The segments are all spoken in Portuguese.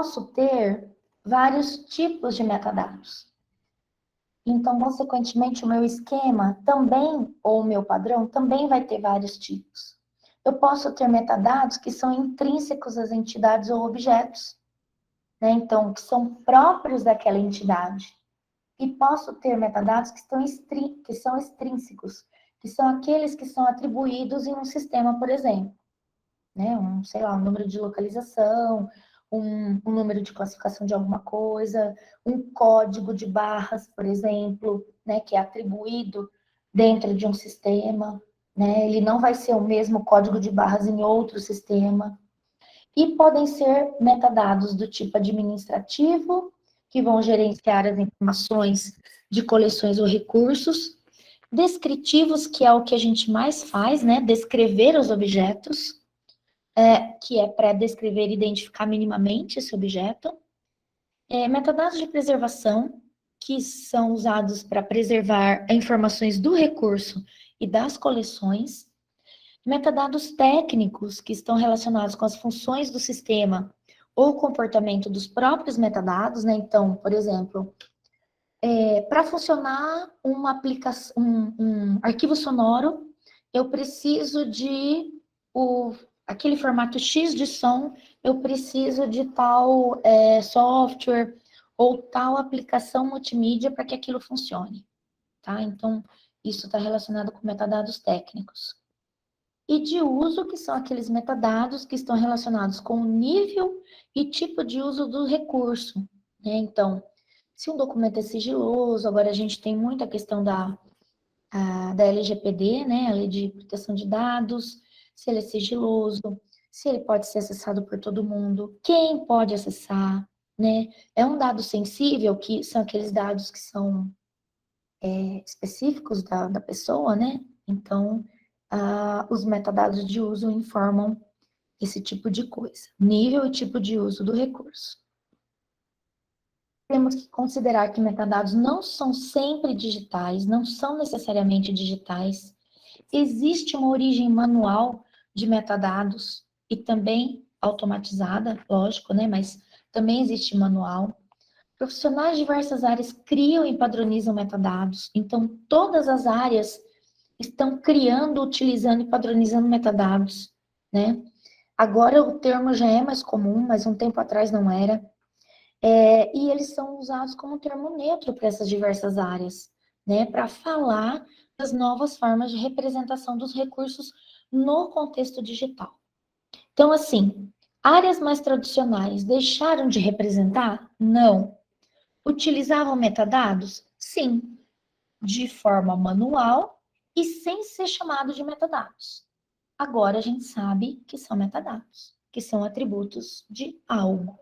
posso ter vários tipos de metadados. Então, consequentemente, o meu esquema também, ou o meu padrão, também vai ter vários tipos. Eu posso ter metadados que são intrínsecos às entidades ou objetos, né? Então, que são próprios daquela entidade. E posso ter metadados que são extrínsecos, que são aqueles que são atribuídos em um sistema, por exemplo, né? Sei lá, um número de localização, um número de classificação de alguma coisa, um código de barras, por exemplo, né? Que é atribuído dentro de um sistema, né? Ele não vai ser o mesmo código de barras em outro sistema. E podem ser metadados do tipo administrativo, que vão gerenciar as informações de coleções ou recursos, descritivos, que é o que a gente mais faz, né? Descrever os objetos, que é para descrever e identificar minimamente esse objeto. Metadados de preservação, que são usados para preservar informações do recurso e das coleções. Metadados técnicos, que estão relacionados com as funções do sistema ou comportamento dos próprios metadados, né? Então, por exemplo, para funcionar uma aplicação, um arquivo sonoro, eu preciso de aquele formato X de som, eu preciso de tal software ou tal aplicação multimídia para que aquilo funcione, tá? Então, isso está relacionado com metadados técnicos. E de uso, que são aqueles metadados que estão relacionados com o nível e tipo de uso do recurso, né? Então, se um documento é sigiloso, agora a gente tem muita questão da LGPD, né? A Lei de Proteção de Dados, se ele é sigiloso, se ele pode ser acessado por todo mundo, quem pode acessar, né? É um dado sensível, que são aqueles dados que são específicos da pessoa, né? Então, os metadados de uso informam esse tipo de coisa, nível e tipo de uso do recurso. Temos que considerar que metadados não são sempre digitais, não são necessariamente digitais. Existe uma origem manual de metadados e também automatizada, lógico, né? Mas também existe manual. Profissionais de diversas áreas criam e padronizam metadados. Então, todas as áreas estão criando, utilizando e padronizando metadados, né? Agora o termo já é mais comum, mas um tempo atrás não era. E eles são usados como um termo neutro para essas diversas áreas, né? Para falar das novas formas de representação dos recursos no contexto digital. Então, assim, áreas mais tradicionais deixaram de representar? Não. Utilizavam metadados? Sim, de forma manual e sem ser chamado de metadados. Agora a gente sabe que são metadados, que são atributos de algo.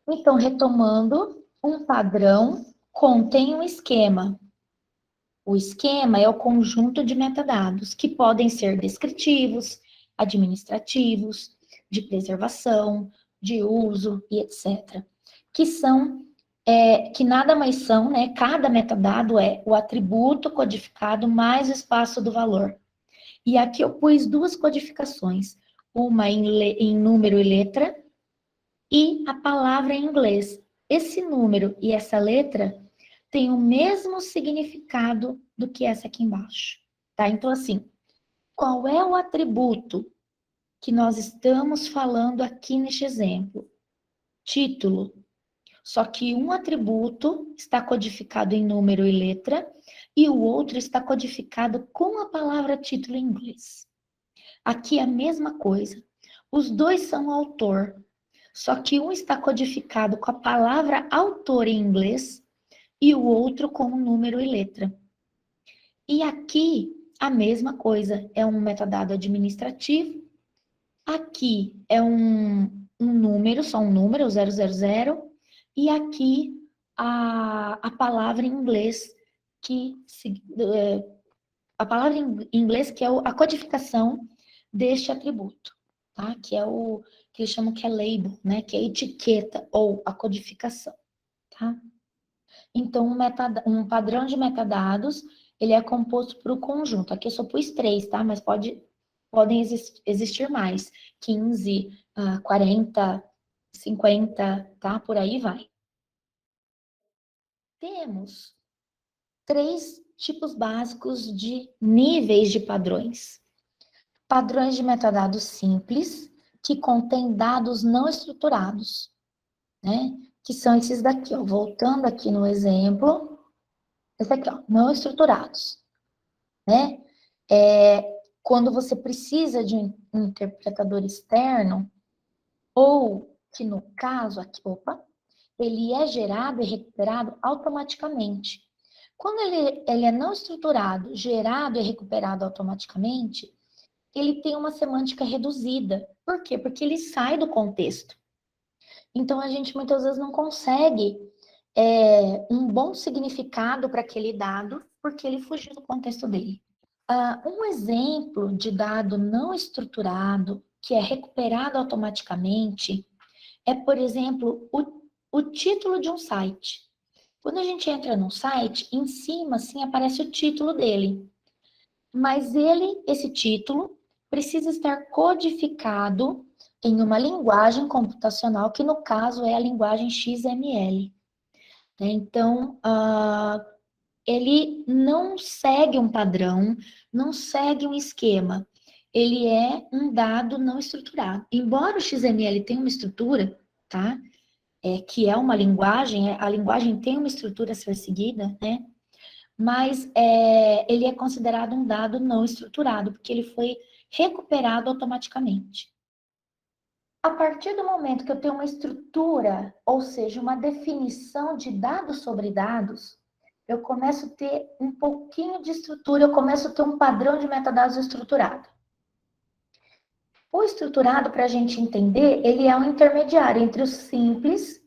Então, retomando, um padrão contém um esquema. O esquema é o conjunto de metadados que podem ser descritivos, administrativos, de preservação, de uso e etc. Que são, que nada mais são, né? Cada metadado é o atributo codificado mais o espaço do valor. E aqui eu pus duas codificações, uma em número e letra e a palavra em inglês. Esse número e essa letra têm o mesmo significado do que essa aqui embaixo, tá? Então, assim, qual é o atributo que nós estamos falando aqui neste exemplo? Título. Só que um atributo está codificado em número e letra e o outro está codificado com a palavra título em inglês. Aqui é a mesma coisa. Os dois são autor, só que um está codificado com a palavra autor em inglês e o outro com o número e letra. E aqui a mesma coisa, é um metadado administrativo. Aqui é um número, só um número, 000, e aqui a palavra em inglês a palavra em inglês que é a codificação deste atributo, tá? Que é o que eles chamam que é label, né? Que é a etiqueta ou a codificação, tá? Então, um padrão de metadados, ele é composto por um conjunto. Aqui eu só pus 3, tá? Mas podem existir mais. 15, 40, 50, tá? Por aí vai. Temos 3 tipos básicos de níveis de padrões. Padrões de metadados simples, que contêm dados não estruturados, né? Que são esses daqui, ó. Voltando aqui no exemplo, esse aqui, ó, não estruturados, né? Quando você precisa de um interpretador externo, ou que no caso aqui, ele é gerado e recuperado automaticamente. Quando ele é não estruturado, gerado e recuperado automaticamente, ele tem uma semântica reduzida. Por quê? Porque ele sai do contexto. Então, a gente muitas vezes não consegue um bom significado para aquele dado, porque ele fugiu do contexto dele. Um exemplo de dado não estruturado, que é recuperado automaticamente, é, por exemplo, o título de um site. Quando a gente entra num site, em cima, assim, aparece o título dele. Mas esse título, precisa estar codificado em uma linguagem computacional, que no caso é a linguagem XML. Então, ele não segue um padrão, não segue um esquema. Ele é um dado não estruturado. Embora o XML tenha uma estrutura, tá? Que é uma linguagem, a linguagem tem uma estrutura a ser seguida, né? Mas ele é considerado um dado não estruturado, porque ele foi recuperado automaticamente. A partir do momento que eu tenho uma estrutura, ou seja, uma definição de dados sobre dados, eu começo a ter um pouquinho de estrutura, eu começo a ter um padrão de metadados estruturado. O estruturado, para a gente entender, ele é um intermediário entre o simples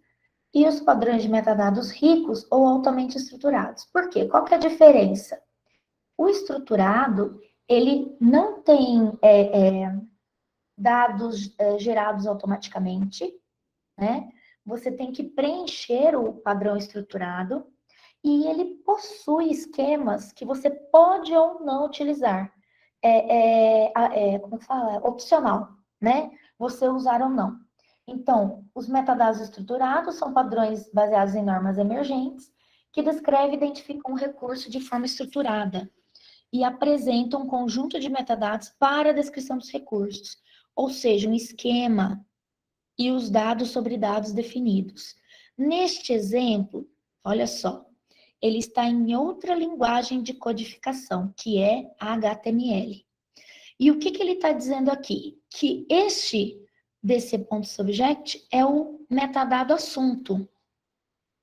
e os padrões de metadados ricos ou altamente estruturados. Por quê? Qual que é a diferença? O estruturado, ele não tem dados gerados automaticamente, né? Você tem que preencher o padrão estruturado e ele possui esquemas que você pode ou não utilizar. Como fala? Opcional, né? Você usar ou não. Então, os metadados estruturados são padrões baseados em normas emergentes que descrevem e identificam um recurso de forma estruturada e apresentam um conjunto de metadados para a descrição dos recursos, ou seja, um esquema e os dados sobre dados definidos. Neste exemplo, olha só, ele está em outra linguagem de codificação, que é HTML. E o que ele está dizendo aqui? Que este DC.subject é o metadado assunto.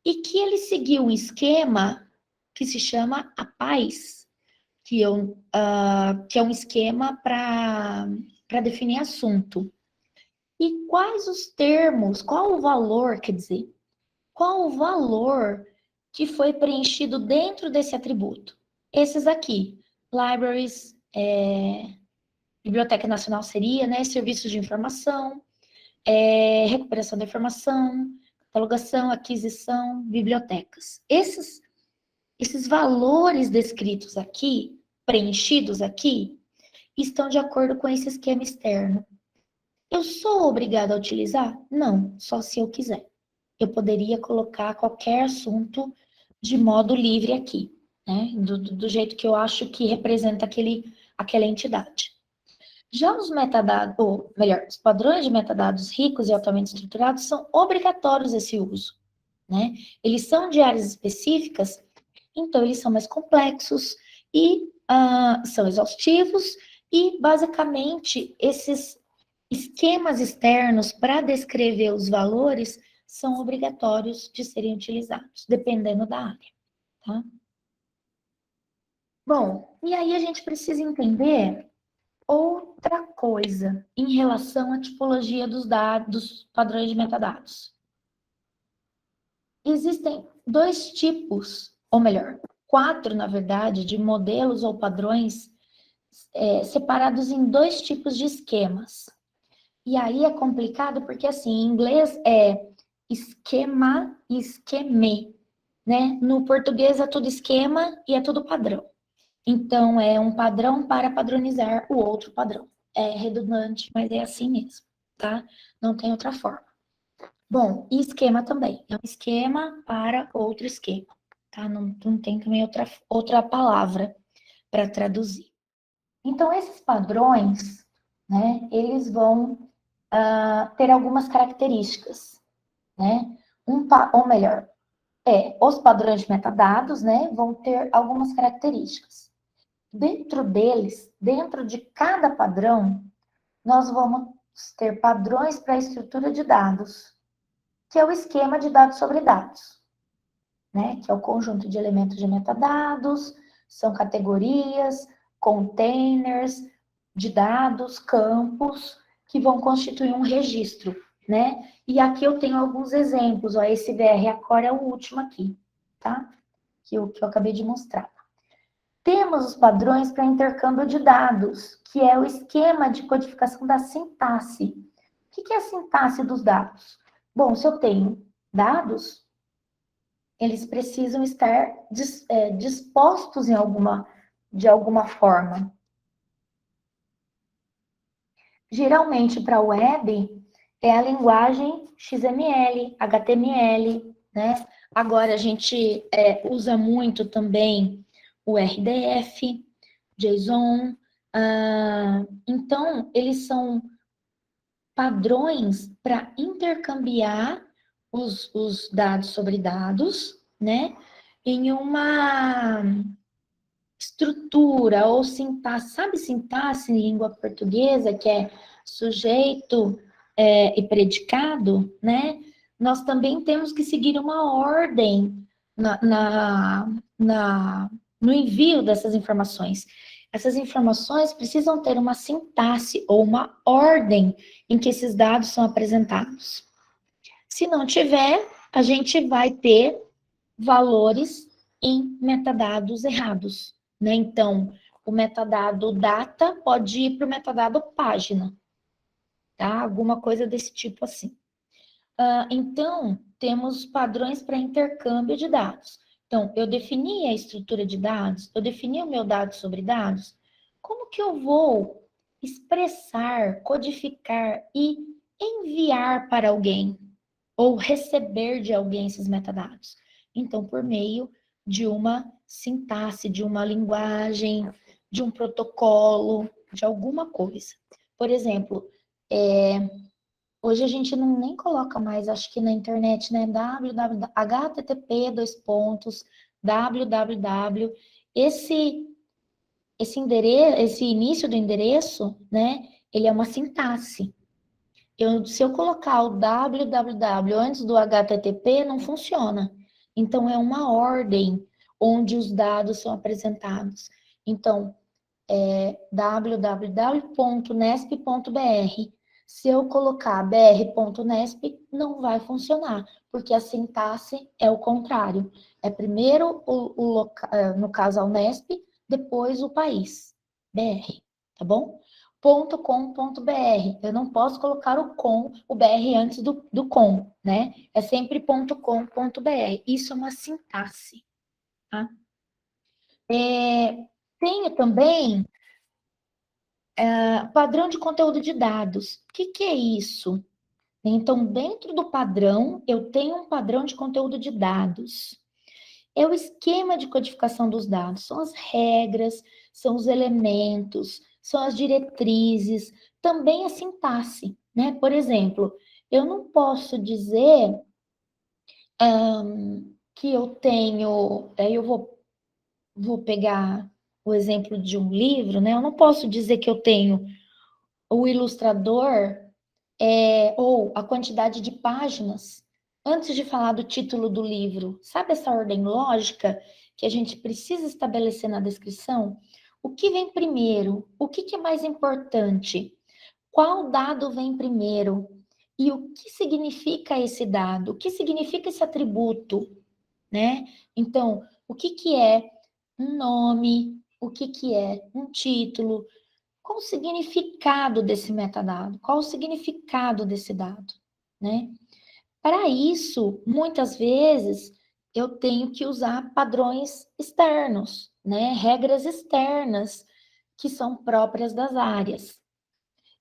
E que ele seguiu um esquema que se chama a paz, que é um esquema para definir assunto. E quais os termos, qual o valor, quer dizer, qual o valor que foi preenchido dentro desse atributo? Esses aqui, libraries, Biblioteca Nacional seria, né, serviços de informação, recuperação da informação, catalogação, aquisição, bibliotecas. Esses valores descritos aqui, preenchidos aqui, estão de acordo com esse esquema externo. Eu sou obrigada a utilizar? Não, só se eu quiser. Eu poderia colocar qualquer assunto de modo livre aqui, né? Do jeito que eu acho que representa aquela entidade. Já os metadados, ou melhor, os padrões de metadados ricos e altamente estruturados são obrigatórios esse uso, né? Eles são de áreas específicas, então eles são mais complexos e são exaustivos e, basicamente, esses esquemas externos para descrever os valores são obrigatórios de serem utilizados, dependendo da área, tá? Bom, e aí a gente precisa entender outra coisa em relação à tipologia dos dados, padrões de metadados. Existem 2 tipos, ou melhor, 4, na verdade, de modelos ou padrões separados em 2 tipos de esquemas. E aí é complicado porque, assim, em inglês é esquema e esqueme, né? No português é tudo esquema e é tudo padrão. Então, é um padrão para padronizar o outro padrão. É redundante, mas é assim mesmo, tá? Não tem outra forma. Bom, e esquema também. É um esquema para outro esquema, tá? Não tem também outra palavra para traduzir. Então, esses padrões, né, eles vão ter algumas características, né? Ou melhor, os padrões de metadados, né, vão ter algumas características. Dentro deles, dentro de cada padrão, nós vamos ter padrões para a estrutura de dados, que é o esquema de dados sobre dados, né? Que é o conjunto de elementos de metadados, são categorias, containers de dados, campos, que vão constituir um registro, né? E aqui eu tenho alguns exemplos, ó, esse VRAcore é o último aqui, tá? Que eu acabei de mostrar. Temos os padrões para intercâmbio de dados, que é o esquema de codificação da sintaxe. O que é a sintaxe dos dados? Bom, se eu tenho dados, eles precisam estar dispostos de alguma forma. Geralmente, para a web, é a linguagem XML, HTML, né? Agora, a gente usa muito também o RDF, JSON. Então, eles são padrões para intercambiar os dados sobre dados, né? Em uma estrutura ou sintaxe, sabe sintaxe em língua portuguesa, que é sujeito e predicado, né? Nós também temos que seguir uma ordem no envio dessas informações. Essas informações precisam ter uma sintaxe ou uma ordem em que esses dados são apresentados. Se não tiver, a gente vai ter valores em metadados errados, né? Então, o metadado data pode ir para o metadado página, tá? Alguma coisa desse tipo assim. Então, temos padrões para intercâmbio de dados. Então, eu defini a estrutura de dados, eu defini o meu dado sobre dados, como que eu vou expressar, codificar e enviar para alguém? Ou receber de alguém esses metadados? Então, por meio de uma sintaxe, de uma linguagem, de um protocolo, de alguma coisa. Por exemplo, hoje a gente não nem coloca mais, acho que na internet, né? http, www. Esse início do endereço, né? Ele é uma sintaxe. Se eu colocar o www antes do HTTP, não funciona. Então, é uma ordem onde os dados são apresentados. Então, www.nesp.br. Se eu colocar br.nesp, não vai funcionar, porque a sintaxe é o contrário. É primeiro no caso a Unesp, depois o país, BR, tá bom? .com.br. Eu não posso colocar o BR antes do com, né? É sempre .com.br. Isso é uma sintaxe, tá? Tenho também padrão de conteúdo de dados. O que é isso? Então, dentro do padrão, eu tenho um padrão de conteúdo de dados. É o esquema de codificação dos dados, são as regras, são os elementos, são as diretrizes, também a sintaxe, né? Por exemplo, eu não posso dizer que eu tenho, eu vou pegar o exemplo de um livro, né? Eu não posso dizer que eu tenho o ilustrador ou a quantidade de páginas antes de falar do título do livro. Sabe essa ordem lógica que a gente precisa estabelecer na descrição? O que vem primeiro? O que é mais importante? Qual dado vem primeiro? E o que significa esse dado? O que significa esse atributo, né? Então, o que é um nome? O que é um título? Qual o significado desse metadado? Qual o significado desse dado, né? Para isso, muitas vezes, eu tenho que usar padrões externos, né? Regras externas que são próprias das áreas.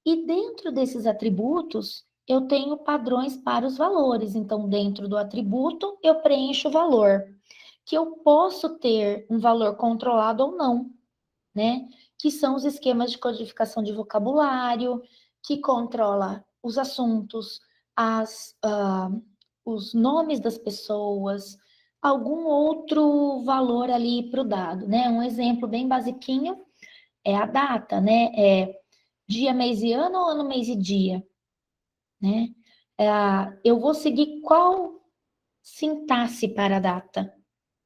E dentro desses atributos, eu tenho padrões para os valores. Então, dentro do atributo, eu preencho o valor. Que eu posso ter um valor controlado ou não, né? Que são os esquemas de codificação de vocabulário, que controla os assuntos, os nomes das pessoas, algum outro valor ali para o dado, né? Um exemplo bem basiquinho é a data, né? É dia, mês e ano ou ano, mês e dia, né? Eu vou seguir qual sintaxe para a data?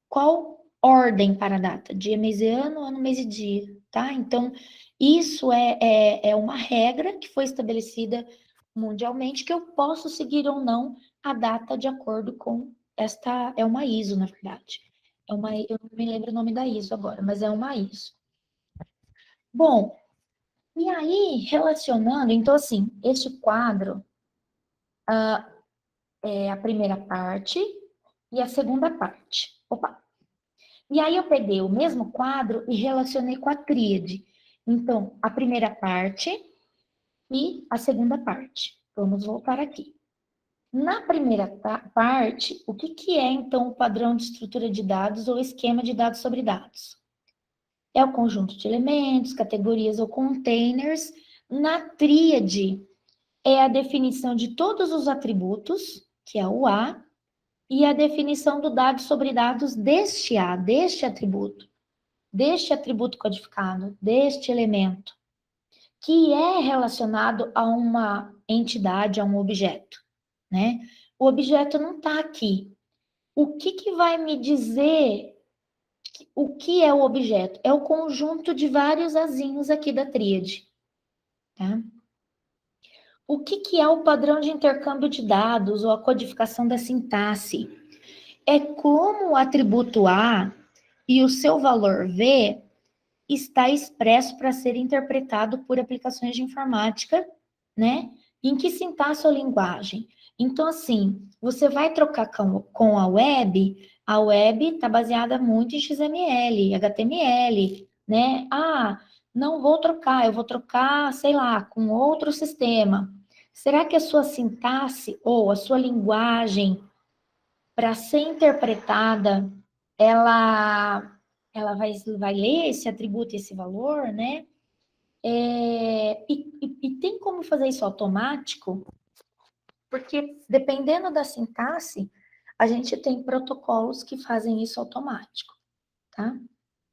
Qual ordem para a data? Dia, mês e ano, mês e dia, tá? Então, isso é uma regra que foi estabelecida mundialmente que eu posso seguir ou não a data de acordo com esta, é uma ISO, na verdade. Eu não me lembro o nome da ISO agora, mas é uma ISO. Bom, e aí, relacionando, então assim, este quadro é a primeira parte e a segunda parte. Opa! E aí eu peguei o mesmo quadro e relacionei com a tríade. Então, a primeira parte e a segunda parte. Vamos voltar aqui. Na primeira parte, o que é então o padrão de estrutura de dados ou esquema de dados sobre dados? É o conjunto de elementos, categorias ou containers. Na tríade, é a definição de todos os atributos, que é o A, e a definição do dado sobre dados deste A, deste atributo codificado, deste elemento, que é relacionado a uma entidade, a um objeto, né? O objeto não está aqui. O que vai me dizer o que é o objeto? É o conjunto de vários azinhos aqui da tríade, tá? O que é o padrão de intercâmbio de dados ou a codificação da sintaxe? É como o atributo A e o seu valor V está expresso para ser interpretado por aplicações de informática, né? Em que sintaxe ou linguagem? Então, assim, você vai trocar com a web está baseada muito em XML, HTML, né? Ah, não vou trocar, eu vou trocar, sei lá, com outro sistema. Será que a sua sintaxe ou a sua linguagem, para ser interpretada, ela vai ler esse atributo, esse valor, né? E tem como fazer isso automático? Porque dependendo da sintaxe, a gente tem protocolos que fazem isso automático, tá?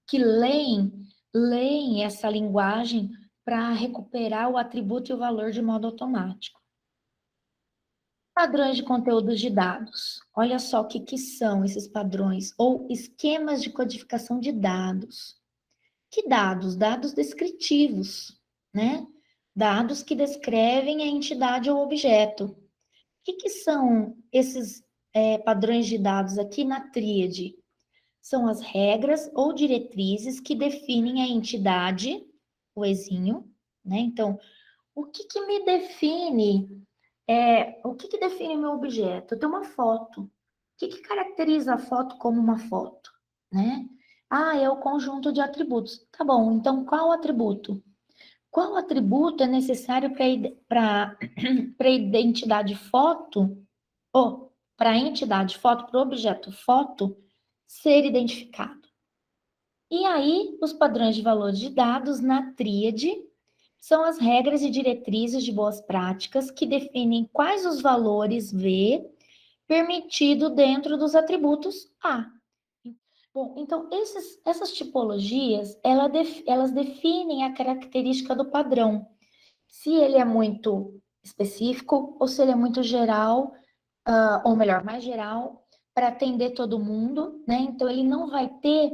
Que leem essa linguagem para recuperar o atributo e o valor de modo automático. Padrões de conteúdos de dados. Olha só o que são esses padrões, ou esquemas de codificação de dados. Que dados? Dados descritivos, né? Dados que descrevem a entidade ou objeto. O que são esses padrões de dados aqui na tríade? São as regras ou diretrizes que definem a entidade, o exinho, né? Então, o que me define o que define o meu objeto? Eu tenho uma foto. O que caracteriza a foto como uma foto? Né? Ah, é o conjunto de atributos. Tá bom, então qual atributo? Qual atributo é necessário para a identidade foto, ou para a entidade foto, para o objeto foto, ser identificado? E aí, os padrões de valores de dados na tríade são as regras e diretrizes de boas práticas que definem quais os valores V permitido dentro dos atributos A. Bom, então essas tipologias, elas definem a característica do padrão. Se ele é muito específico ou se ele é muito geral, ou melhor, mais geral, para atender todo mundo, né? Então ele não vai ter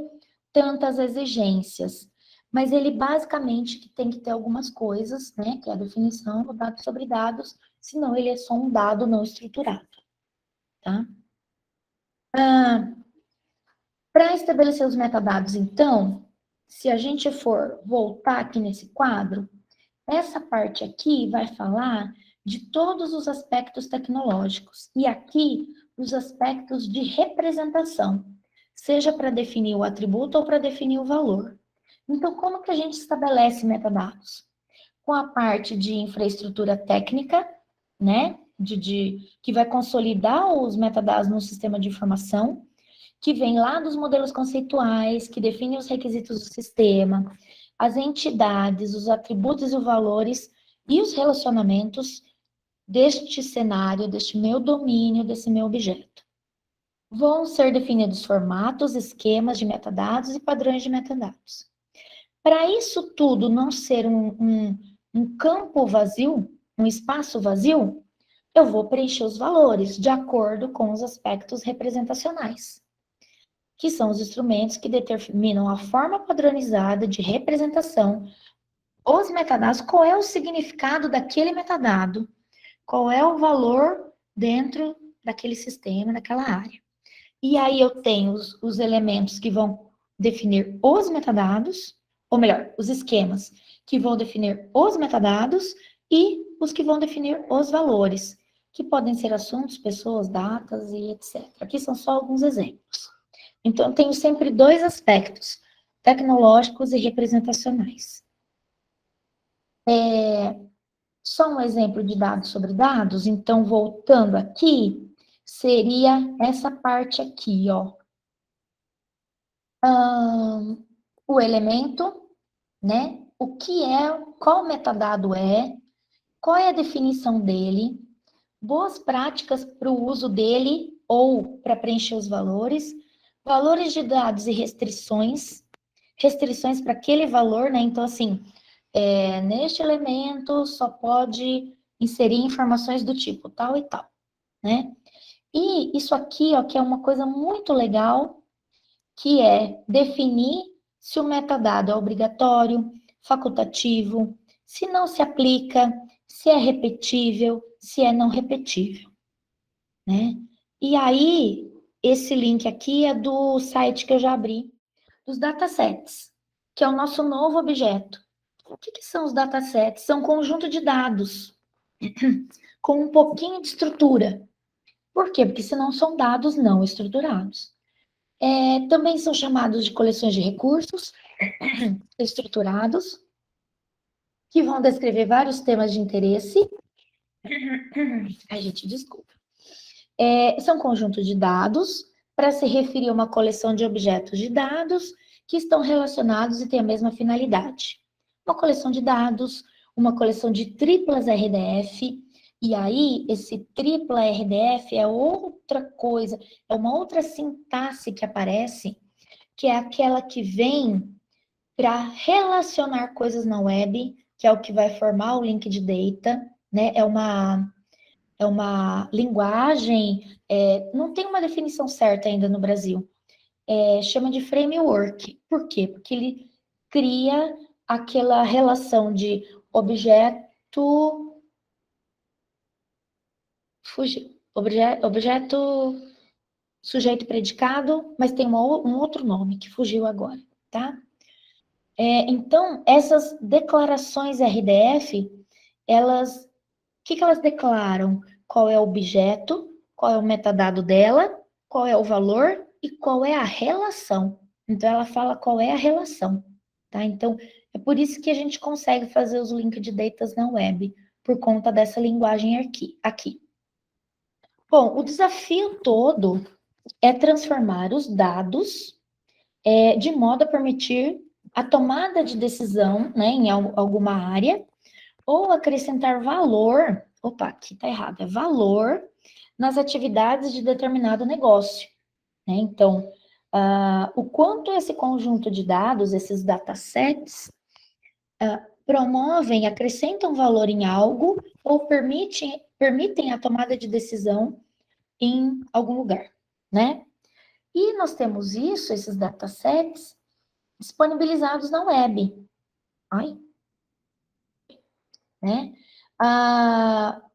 tantas exigências. Mas ele basicamente tem que ter algumas coisas, né? Que é a definição do dado sobre dados, senão ele é só um dado não estruturado, tá? Para estabelecer os metadados, então, se a gente for voltar aqui nesse quadro, essa parte aqui vai falar de todos os aspectos tecnológicos. E aqui, os aspectos de representação, seja para definir o atributo ou para definir o valor. Então, como que a gente estabelece metadados? Com a parte de infraestrutura técnica, né? Que vai consolidar os metadados no sistema de informação, que vem lá dos modelos conceituais, que definem os requisitos do sistema, as entidades, os atributos e os valores e os relacionamentos deste cenário, deste meu domínio, desse meu objeto. Vão ser definidos formatos, esquemas de metadados e padrões de metadados. Para isso tudo não ser um campo vazio, um espaço vazio, eu vou preencher os valores de acordo com os aspectos representacionais, que são os instrumentos que determinam a forma padronizada de representação, os metadados, qual é o significado daquele metadado, qual é o valor dentro daquele sistema, daquela área. E aí eu tenho os elementos que vão definir os metadados, ou melhor, os esquemas que vão definir os metadados e os que vão definir os valores, que podem ser assuntos, pessoas, datas e etc. Aqui são só alguns exemplos. Então, eu tenho sempre dois aspectos, tecnológicos e representacionais. Só um exemplo de dados sobre dados, então, voltando aqui, seria essa parte aqui, ó. O elemento, né? O que é, qual metadado é, qual é a definição dele, boas práticas para o uso dele ou para preencher os valores, valores de dados e restrições para aquele valor, né? Então, assim, neste elemento só pode inserir informações do tipo tal e tal, né? E isso aqui, ó, que é uma coisa muito legal, que é definir se o metadado é obrigatório, facultativo, se não se aplica, se é repetível, se é não repetível, né? E aí, esse link aqui é do site que eu já abri, dos datasets, que é o nosso novo objeto. O que são os datasets? São um conjunto de dados com um pouquinho de estrutura. Por quê? Porque senão são dados não estruturados. Também são chamados de coleções de recursos estruturados, que vão descrever vários temas de interesse. Ai, gente, desculpa. São conjuntos de dados para se referir a uma coleção de objetos de dados que estão relacionados e têm a mesma finalidade. Uma coleção de dados, uma coleção de triplas RDF, e aí esse tripla RDF é outra coisa, é uma outra sintaxe que aparece, que é aquela que vem para relacionar coisas na web, que é o que vai formar o link de data, né? É uma linguagem, não tem uma definição certa ainda no Brasil, chama de framework. Por quê? Porque ele cria aquela relação de objeto, sujeito, predicado, mas tem um outro nome que fugiu agora, tá? Então, essas declarações RDF, o que elas declaram? Qual é o objeto, qual é o metadado dela, qual é o valor e qual é a relação. Então, ela fala qual é a relação, tá? Então, é por isso que a gente consegue fazer os links de datas na web, por conta dessa linguagem aqui. Bom, o desafio todo é transformar os dados de modo a permitir a tomada de decisão, né, em alguma área, ou acrescentar valor, aqui tá errado, é valor nas atividades de determinado negócio, né? Então, o quanto esse conjunto de dados, esses datasets, promovem, acrescentam valor em algo ou permitem a tomada de decisão em algum lugar, né? E nós temos esses datasets, disponibilizados na web. Né?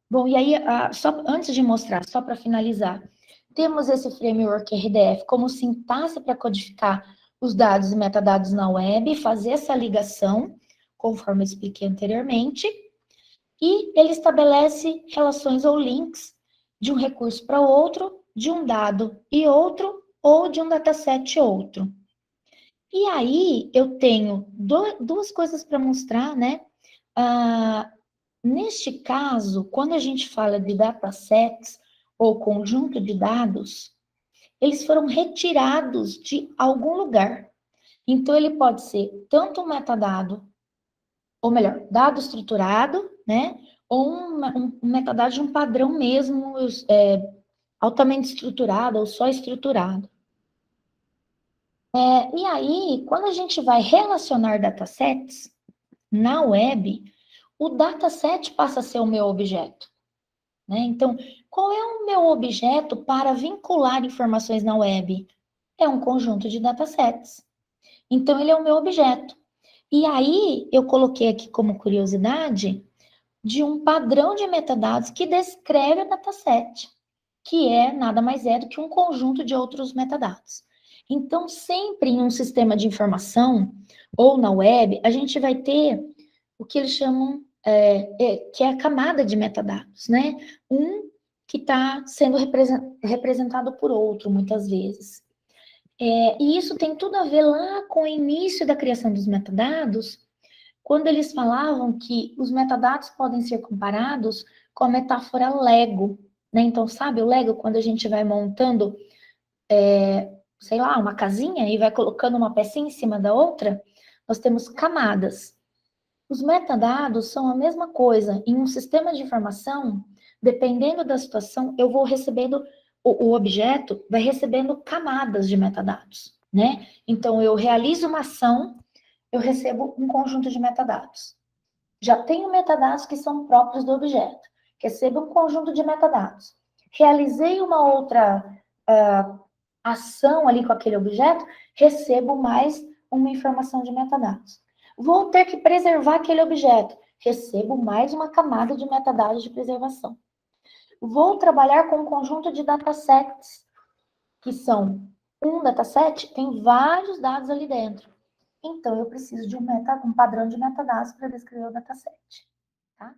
Bom, e aí, só antes de mostrar, só para finalizar, temos esse framework RDF como sintaxe para codificar os dados e metadados na web, fazer essa ligação, conforme eu expliquei anteriormente, e ele estabelece relações ou links de um recurso para outro, de um dado e outro, ou de um dataset e outro. E aí, eu tenho duas coisas para mostrar, né? neste caso, quando a gente fala de datasets ou conjunto de dados, eles foram retirados de algum lugar. Então, ele pode ser tanto um metadado, ou melhor, dado estruturado, né? Ou um metadado de um padrão mesmo, altamente estruturado ou só estruturado. E aí, quando a gente vai relacionar datasets na web, o dataset passa a ser o meu objeto. Né? Então, qual é o meu objeto para vincular informações na web? É um conjunto de datasets. Então, ele é o meu objeto. E aí, eu coloquei aqui como curiosidade de um padrão de metadados que descreve o dataset, que é nada mais é do que um conjunto de outros metadados. Então, sempre em um sistema de informação ou na web, a gente vai ter o que eles chamam, que é a camada de metadados, né? Um que está sendo representado por outro, muitas vezes. E isso tem tudo a ver lá com o início da criação dos metadados, quando eles falavam que os metadados podem ser comparados com a metáfora Lego, né? Então, sabe o Lego, quando a gente vai montando, sei lá, uma casinha e vai colocando uma pecinha em cima da outra, nós temos camadas. Os metadados são a mesma coisa. Em um sistema de informação, dependendo da situação, eu vou recebendo, o objeto vai recebendo camadas de metadados, né? Então, eu realizo uma ação, eu recebo um conjunto de metadados. Já tenho metadados que são próprios do objeto. Recebo um conjunto de metadados. Realizei uma outra ação ali com aquele objeto, recebo mais uma informação de metadados. Vou ter que preservar aquele objeto, recebo mais uma camada de metadados de preservação. Vou trabalhar com um conjunto de datasets, que são um dataset, tem vários dados ali dentro. Então, eu preciso de um padrão de metadados para descrever o dataset. Tá?